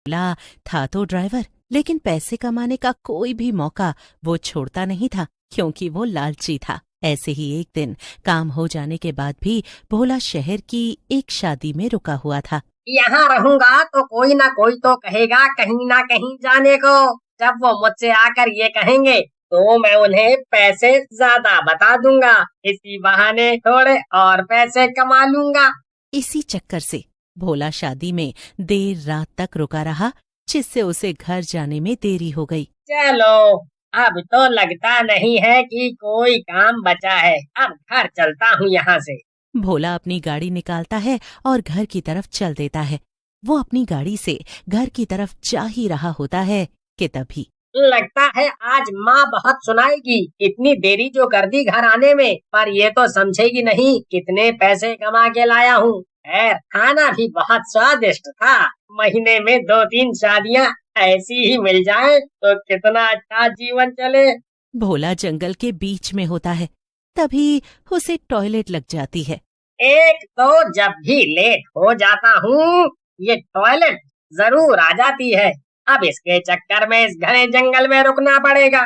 भोला था तो ड्राइवर, लेकिन पैसे कमाने का कोई भी मौका वो छोड़ता नहीं था, क्योंकि वो लालची था। ऐसे ही एक दिन काम हो जाने के बाद भी भोला शहर की एक शादी में रुका हुआ था। यहाँ रहूंगा तो कोई ना कोई तो कहेगा कहीं ना कहीं जाने को। जब वो मुझसे आकर ये कहेंगे तो मैं उन्हें पैसे ज्यादा बता दूंगा। इसी बहाने थोड़े और पैसे कमा लूंगा। इसी चक्कर से भोला शादी में देर रात तक रुका रहा, जिससे उसे घर जाने में देरी हो गई। चलो, अब तो लगता नहीं है कि कोई काम बचा है। अब घर चलता हूँ यहाँ से। भोला अपनी गाड़ी निकालता है और घर की तरफ चल देता है। वो अपनी गाड़ी से घर की तरफ जा ही रहा होता है कि तभी लगता है आज माँ बहुत सुनाएगी। इतनी देरी जो कर दी घर आने में, पर ये तो समझेगी नहीं कितने पैसे कमा के लाया हूँ। खैर, खाना भी बहुत स्वादिष्ट था। महीने में 2-3 शादियाँ ऐसी ही मिल जाए तो कितना अच्छा जीवन चले। भोला जंगल के बीच में होता है, तभी उसे टॉयलेट लग जाती है। एक तो जब भी लेट हो जाता हूँ ये टॉयलेट जरूर आ जाती है। अब इसके चक्कर में इस घने जंगल में रुकना पड़ेगा।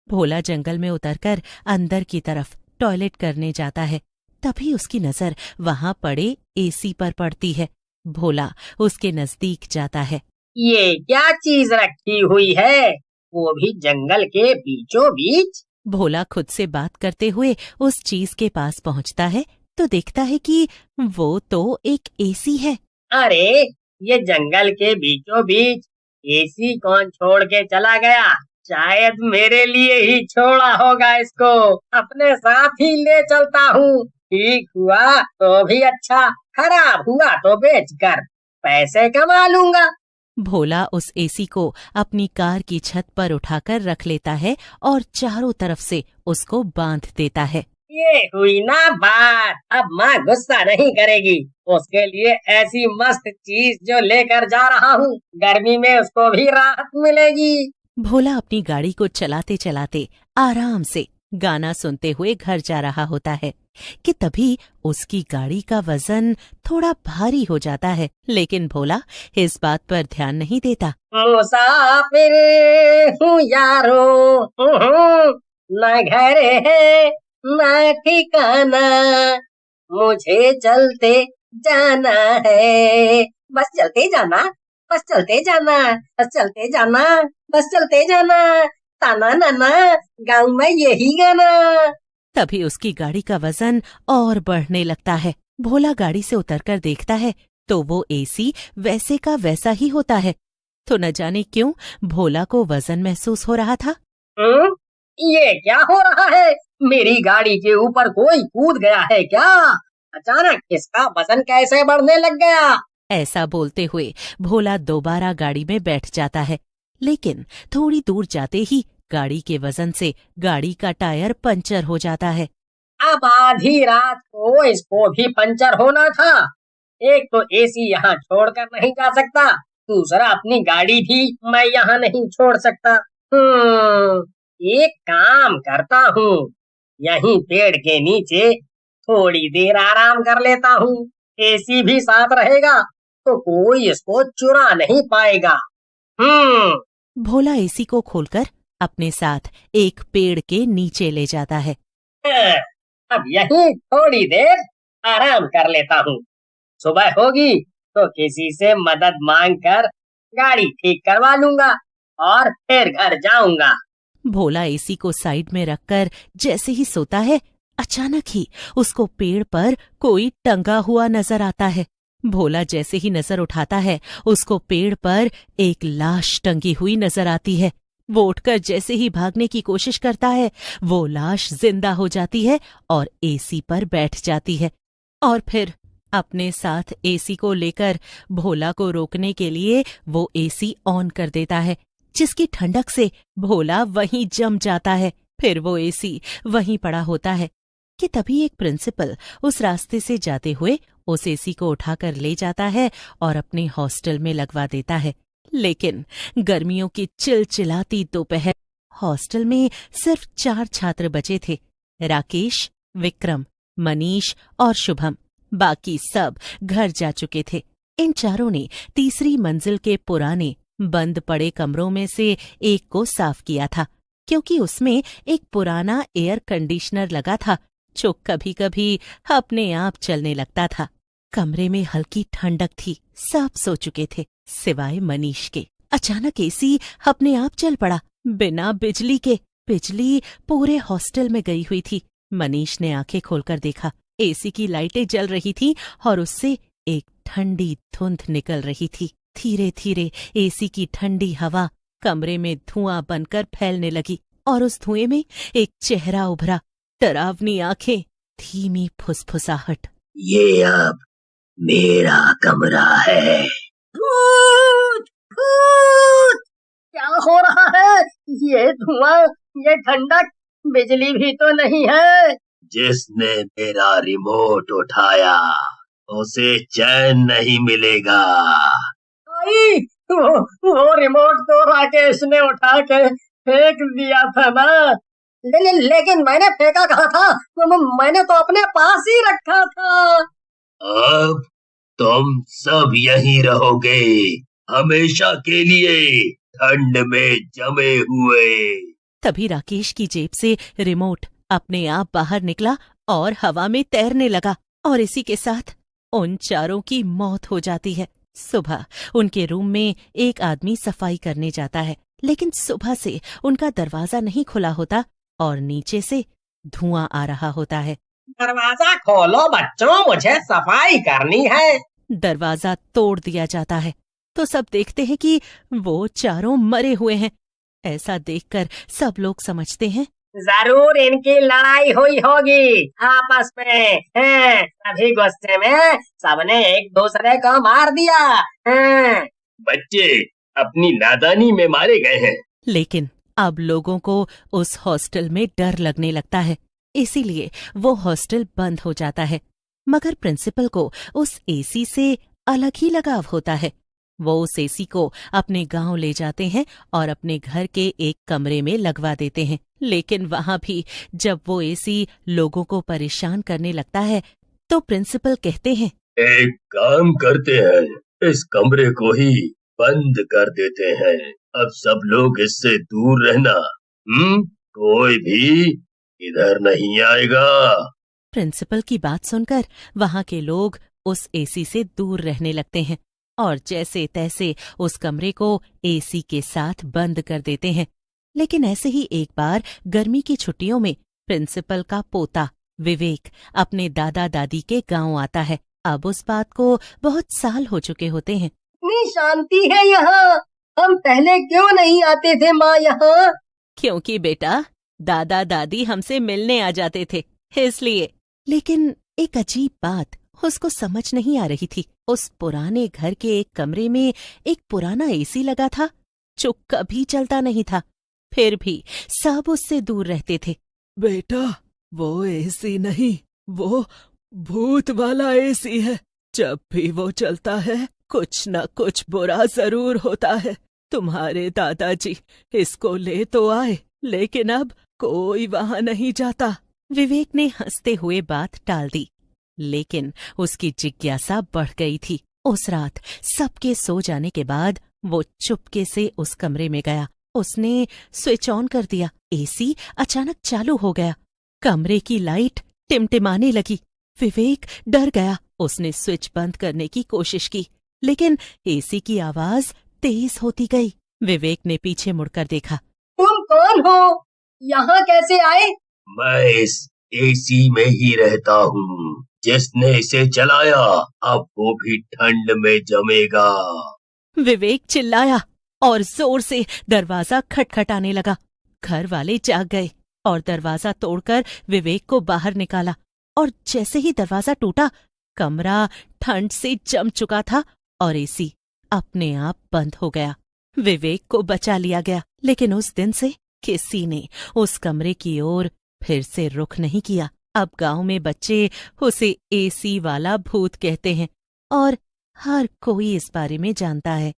भोला जंगल में उतरकर अंदर की तरफ टॉयलेट करने जाता है। तभी उसकी नजर वहाँ पड़े एसी पर पड़ती है। भोला उसके नजदीक जाता है। ये क्या चीज रखी हुई है, वो भी जंगल के बीचों बीच। भोला खुद से बात करते हुए उस चीज के पास पहुँचता है तो देखता है कि वो तो एक एसी है। अरे, ये जंगल के बीचों बीच एसी कौन छोड़ के चला गया? शायद मेरे लिए ही छोड़ा होगा इसको। अपने साथ ही ले चलता हूँ। ठीक हुआ तो भी अच्छा, खराब हुआ तो बेचकर पैसे कमा लूंगा। भोला उस एसी को अपनी कार की छत पर उठाकर रख लेता है और चारों तरफ से उसको बांध देता है। ये हुई ना बात। अब माँ गुस्सा नहीं करेगी। उसके लिए ऐसी मस्त चीज जो लेकर जा रहा हूँ, गर्मी में उसको भी राहत मिलेगी। भोला अपनी गाड़ी को चलाते चलाते आराम से गाना सुनते हुए घर जा रहा होता है कि तभी उसकी गाड़ी का वजन थोड़ा भारी हो जाता है, लेकिन भोला इस बात पर ध्यान नहीं देता। मुसाफिर हूँ यारो, न घर है न ठिकाना, मुझे चलते जाना है। बस चलते जाना, बस चलते जाना, बस चलते जाना, बस चलते जाना। ताना नाना, गाँव में यही गाना। तभी उसकी गाड़ी का वजन और बढ़ने लगता है। भोला गाड़ी से उतरकर देखता है तो वो एसी वैसे का वैसा ही होता है। तो न जाने क्यों भोला को वजन महसूस हो रहा था। ये क्या हो रहा है? मेरी गाड़ी के ऊपर कोई कूद गया है क्या? अचानक इसका वजन कैसे बढ़ने लग गया? ऐसा बोलते हुए भोला दोबारा गाड़ी में बैठ जाता है, लेकिन थोड़ी दूर जाते ही गाड़ी के वजन से गाड़ी का टायर पंचर हो जाता है। अब आधी रात को इसको भी पंचर होना था। एक तो एसी यहाँ छोड़कर नहीं जा सकता, दूसरा अपनी गाड़ी भी मैं यहाँ नहीं छोड़ सकता। एक काम करता हूँ, यहीं पेड़ के नीचे थोड़ी देर आराम कर लेता हूँ। एसी भी साथ रहेगा तो कोई इसको चुरा नहीं पाएगा। भोला एसी को खोलकर अपने साथ एक पेड़ के नीचे ले जाता है। अब यहीं थोड़ी देर आराम कर लेता हूँ। सुबह होगी तो किसी से मदद मांगकर गाड़ी ठीक करवा लूंगा और फिर घर जाऊंगा। भोला एसी को साइड में रखकर जैसे ही सोता है, अचानक ही उसको पेड़ पर कोई टंगा हुआ नजर आता है। भोला जैसे ही नजर उठाता है, उसको पेड़ पर एक लाश टंगी हुई नजर आती है। वो उठकर जैसे ही भागने की कोशिश करता है, वो लाश जिंदा हो जाती है और एसी पर बैठ जाती है। और फिर अपने साथ एसी को लेकर भोला को रोकने के लिए वो एसी ऑन कर देता है, जिसकी ठंडक से भोला वहीं जम जाता है। फिर वो एसी वहीं पड़ा होता है कि तभी एक प्रिंसिपल उस रास्ते से जाते हुए उस एसी को उठाकर ले जाता है और अपने हॉस्टल में लगवा देता है। लेकिन गर्मियों की चिलचिलाती दोपहर हॉस्टल में सिर्फ 4 छात्र बचे थे, राकेश, विक्रम, मनीष और शुभम। बाकी सब घर जा चुके थे। इन चारों ने तीसरी मंजिल के पुराने बंद पड़े कमरों में से एक को साफ किया था, क्योंकि उसमें एक पुराना एयर कंडीशनर लगा था जो कभी कभी अपने आप चलने लगता था। कमरे में हल्की ठंडक थी। सब सो चुके थे सिवाय मनीष के। अचानक एसी अपने आप चल पड़ा, बिना बिजली के। बिजली पूरे हॉस्टल में गई हुई थी। मनीष ने आंखें खोलकर देखा, एसी की लाइटें जल रही थीं और उससे एक ठंडी धुंध निकल रही थी। धीरे धीरे एसी की ठंडी हवा कमरे में धुआं बनकर फैलने लगी और उस धुएं में एक चेहरा उभरा, डरावनी आंखें, धीमी फुसफुसाहट। ये अब मेरा कमरा है। भूत! भूत! क्या हो रहा है? ये धुआं, ये ठंडक, बिजली भी तो नहीं है। जिसने मेरा रिमोट उठाया उसे चैन नहीं मिलेगा। आई, वो रिमोट तो राकेश ने उठा के फेंक दिया था ना। लेकिन मैंने फेंका कहाँ था? मैंने तो अपने पास ही रखा था। अब तुम सब यहीं रहोगे, हमेशा के लिए, ठंड में जमे हुए। तभी राकेश की जेब से रिमोट अपने आप बाहर निकला और हवा में तैरने लगा, और इसी के साथ उन चारों की मौत हो जाती है। सुबह उनके रूम में एक आदमी सफाई करने जाता है, लेकिन सुबह से उनका दरवाजा नहीं खुला होता और नीचे से धुआं आ रहा होता है। दरवाजा खोलो बच्चों, मुझे सफाई करनी है। दरवाजा तोड़ दिया जाता है तो सब देखते हैं कि वो चारों मरे हुए हैं। ऐसा देखकर सब लोग समझते हैं जरूर इनकी लड़ाई हुई होगी आपस में। तभी गुस्से में सबने एक दूसरे को मार दिया। बच्चे अपनी नादानी में मारे गए हैं। लेकिन अब लोगों को उस हॉस्टल में डर लगने लगता है, इसीलिए वो हॉस्टल बंद हो जाता है। मगर प्रिंसिपल को उस एसी से अलग ही लगाव होता है। वो उस एसी को अपने गांव ले जाते हैं और अपने घर के एक कमरे में लगवा देते हैं। लेकिन वहां भी जब वो एसी लोगों को परेशान करने लगता है तो प्रिंसिपल कहते हैं, एक काम करते हैं, इस कमरे को ही बंद कर देते हैं। अब सब लोग इससे दूर रहना। कोई भी इधर नहीं आएगा। प्रिंसिपल की बात सुनकर वहां के लोग उस एसी से दूर रहने लगते हैं और जैसे तैसे उस कमरे को एसी के साथ बंद कर देते हैं। लेकिन ऐसे ही एक बार गर्मी की छुट्टियों में प्रिंसिपल का पोता विवेक अपने दादा दादी के गांव आता है। अब उस बात को बहुत साल हो चुके होते हैं। इतनी शांति है यहाँ, हम पहले क्यों नहीं आते थे माँ यहाँ? क्योंकि बेटा दादा दादी हमसे मिलने आ जाते थे, इसलिए। लेकिन एक अजीब बात उसको समझ नहीं आ रही थी। उस पुराने घर के एक कमरे में एक पुराना एसी लगा था जो कभी चलता नहीं था, फिर भी सब उससे दूर रहते थे। बेटा वो एसी नहीं, वो भूत वाला एसी है। जब भी वो चलता है कुछ न कुछ बुरा जरूर होता है। तुम्हारे दादाजी इसको ले तो आए, लेकिन अब कोई वहां नहीं जाता। विवेक ने हंसते हुए बात टाल दी, लेकिन उसकी जिज्ञासा बढ़ गई थी। उस रात सबके सो जाने के बाद वो चुपके से उस कमरे में गया। उसने स्विच ऑन कर दिया। एसी अचानक चालू हो गया। कमरे की लाइट टिमटिमाने लगी। विवेक डर गया। उसने स्विच बंद करने की कोशिश की, लेकिन एसी की आवाज तेज होती गई। विवेक ने पीछे मुड़कर देखा। तुम कौन हो? यहाँ कैसे आए? मैं इस एसी में ही रहता हूँ। जिसने इसे चलाया अब वो भी ठंड में जमेगा। विवेक चिल्लाया और जोर से दरवाजा खटखटाने लगा। घर वाले जाग गए और दरवाजा तोड़कर विवेक को बाहर निकाला। और जैसे ही दरवाजा टूटा, कमरा ठंड से जम चुका था और एसी अपने आप बंद हो गया। विवेक को बचा लिया गया, लेकिन उस दिन से किसी ने उस कमरे की ओर फिर से रुख नहीं किया। अब गांव में बच्चे उसे एसी वाला भूत कहते हैं और हर कोई इस बारे में जानता है।